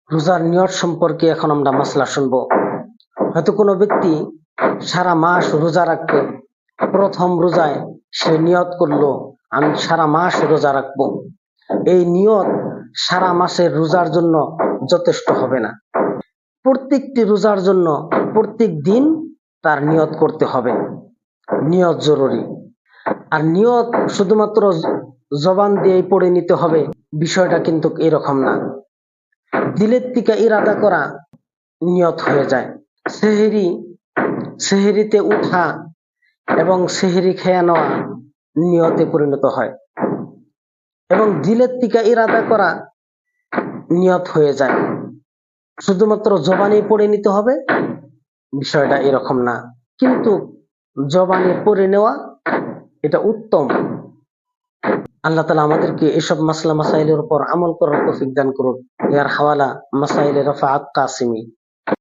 রোজার নিয়ত সম্পর্কে এখন আমরা মাসলা শুনবো। হয়তো কোনো ব্যক্তি সারা মাস রোজা রাখবে, প্রথম রোজায় সে নিয়ত করলো আমি সারা মাস রোজা রাখবো। এই নিয়ত সারা মাসের রোজার জন্য যথেষ্ট হবে না। প্রত্যেকটি রোজার জন্য প্রত্যেক দিন তার নিয়ত করতে হবে, নিয়ত জরুরি। আর নিয়ত শুধুমাত্র জবান দিয়ে পড়ে নিতে হবে, বিষয়টা কিন্তু এরকম না। দিলের থেকে ইরাদা করা নিয়ত হয়ে যায়। সেহরিতে উঠা এবং সেহরি খেয়ে নেওয়া নিয়তে পরিণত হয়, এবং দিলের থেকে ইরাদা করা নিয়ত হয়ে যায়। শুধুমাত্র জবানে পড়ে নিতে হবে, বিষয়টা এরকম না। কিন্তু জবানে পড়ে নেওয়া এটা উত্তম। আল্লাহ তাআলা আমাদেরকে এসব মাসলা মাসাইলের উপর আমল করার তৌফিক দান করুন। ইয়ার হাওয়ালা মাসাইলে রাফাআত কাসিমি।